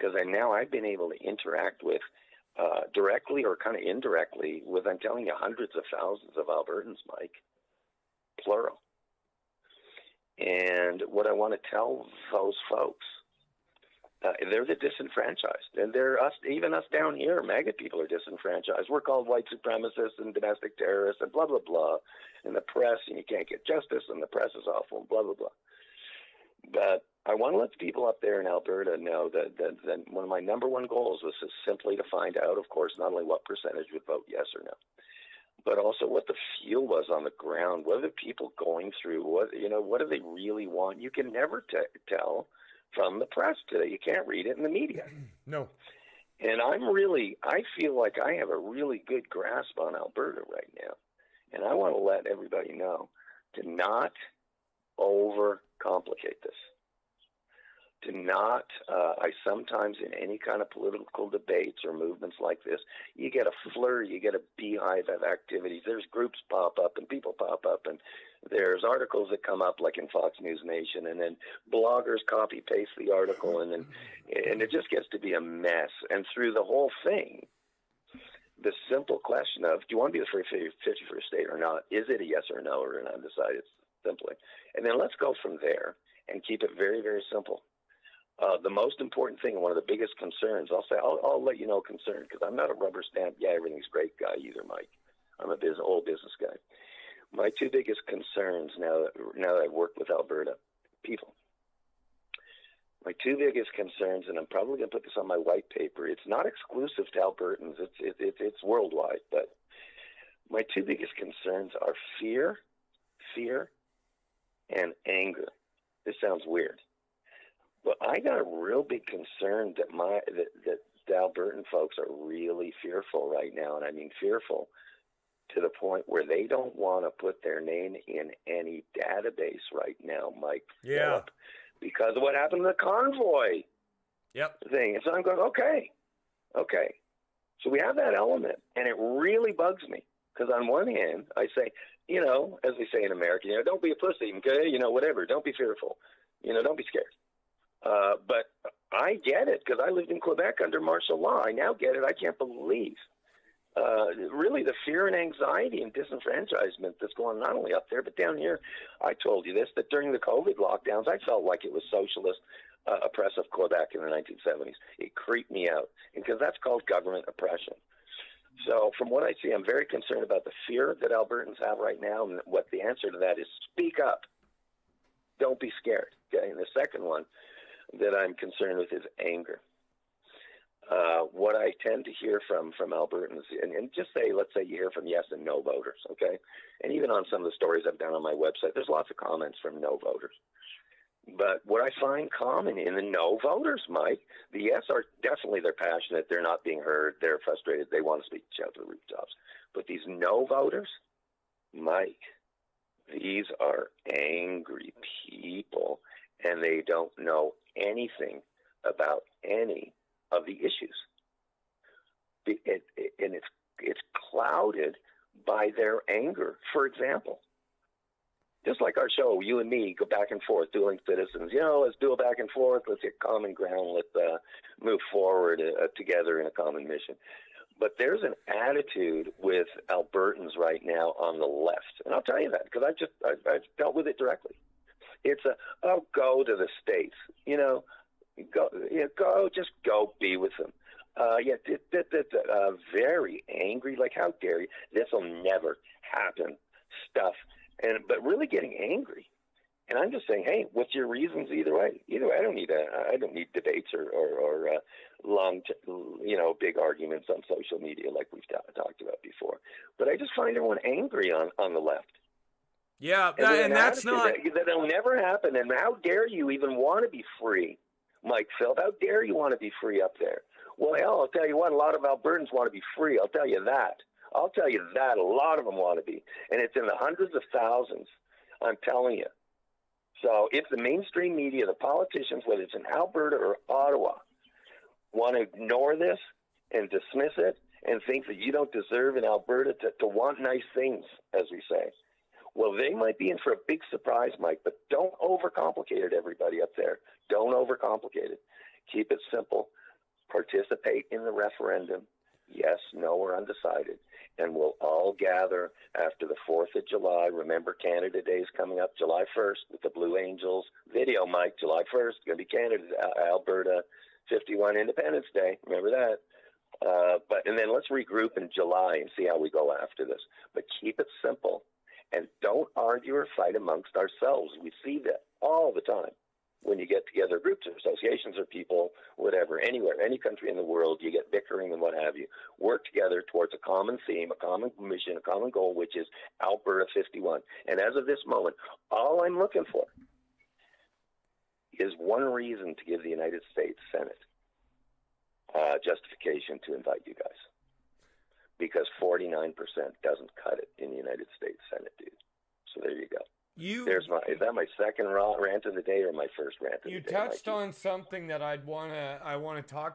because I've been able to interact with directly or kind of indirectly with, I'm telling you, hundreds of thousands of Albertans, Mike, plural. And what I want to tell those folks, they're the disenfranchised, and they're us, even us down here. MAGA people are disenfranchised. We're called white supremacists and domestic terrorists and blah blah blah, in the press, and you can't get justice, and the press is awful, and blah blah blah. But I want to let the people up there in Alberta know that one of my number one goals was simply to find out, of course, not only what percentage would vote yes or no, but also what the feel was on the ground. What are the people going through? What do they really want? You can never tell from the press today. You can't read it in the media. No. And I feel like I have a really good grasp on Alberta right now. And I want to let everybody know to not overcomplicate this. To not, I sometimes in any kind of political debates or movements like this, you get a flurry, you get a beehive of activities. There's groups pop up and people pop up, and there's articles that come up like in Fox News Nation, and then bloggers copy paste the article, and it just gets to be a mess. And through the whole thing, the simple question of, do you want to be the 51st state or not? Is it a yes or no or an undecided, simply? And then let's go from there and keep it very, very simple. The most important thing, one of the biggest concerns, I'll let you know concern, because I'm not a rubber stamp, yeah, everything's great guy either, Mike. I'm a old business guy. My two biggest concerns now that I've worked with Alberta, people. My two biggest concerns, and I'm probably going to put this on my white paper, it's not exclusive to Albertans, it's worldwide, but my two biggest concerns are fear, and anger. This sounds weird. But I got a real big concern that the Albertan folks are really fearful right now, and I mean fearful to the point where they don't want to put their name in any database right now, Mike. Yeah. Philip, because of what happened to the convoy thing. And so I'm going, okay. So we have that element, and it really bugs me, because on one hand, I say, as we say in America, don't be a pussy, okay? Whatever. Don't be fearful. Don't be scared. But I get it, because I lived in Quebec under martial law. I now get it. I can't believe really the fear and anxiety and disenfranchisement that's going on not only up there, but down here. I told you this, that during the COVID lockdowns, I felt like it was socialist, oppressive Quebec in the 1970s. It creeped me out, because that's called government oppression. So from what I see, I'm very concerned about the fear that Albertans have right now, and what the answer to that is speak up. Don't be scared. Okay? And the second one that I'm concerned with is anger. What I tend to hear from Albertans, and just say, let's say you hear from yes and no voters, okay? And even on some of the stories I've done on my website, there's lots of comments from no voters. But what I find common in the no voters, Mike, the yes are definitely, they're passionate, they're not being heard, they're frustrated, they want to speak, shout to the rooftops. But these no voters, Mike, these are angry people, and they don't know anything about any of the issues. And it's clouded by their anger. For example, just like our show, you and me go back and forth, dueling citizens. Let's do it back and forth. Let's get common ground. Let's move forward together in a common mission. But there's an attitude with Albertans right now on the left, and I'll tell you that because I've dealt with it directly. It's go to the States, just go be with them. Very angry, like how dare you? This will never happen. Stuff, but really getting angry. And I'm just saying, hey, what's your reasons either way? Either way, I don't need debates or long, big arguments on social media like we've talked about before. But I just find everyone angry on the left. Yeah, and that's not... That'll never happen. And how dare you even want to be free, Mike Philip? How dare you want to be free up there? Well, hell, I'll tell you what, a lot of Albertans want to be free. I'll tell you that. A lot of them want to be. And it's in the hundreds of thousands, I'm telling you. So if the mainstream media, the politicians, whether it's in Alberta or Ottawa, want to ignore this and dismiss it and think that you don't deserve in Alberta to want nice things, as we say, well, they might be in for a big surprise, Mike, but don't overcomplicate it, everybody up there. Don't overcomplicate it. Keep it simple. participate in the referendum, yes, no, or undecided, and we'll all gather after the 4th of July. Remember, Canada Day is coming up July 1st with the Blue Angels video, Mike. July 1st, going to be Canada, Alberta 51 Independence Day. Remember that. And then let's regroup in July and see how we go after this. But keep it simple, and don't argue or fight amongst ourselves. We see that all the time. When you get together, groups or associations or people, whatever, anywhere, any country in the world, you get bickering and what have you. Work together towards a common theme, a common mission, a common goal, which is Alberta 51. And as of this moment, all I'm looking for is one reason to give the United States Senate justification to invite you guys. Because 49% doesn't cut it in the United States Senate, dude. So there you go. Is that my second rant of the day or my first rant of the day? You touched on something that I want to talk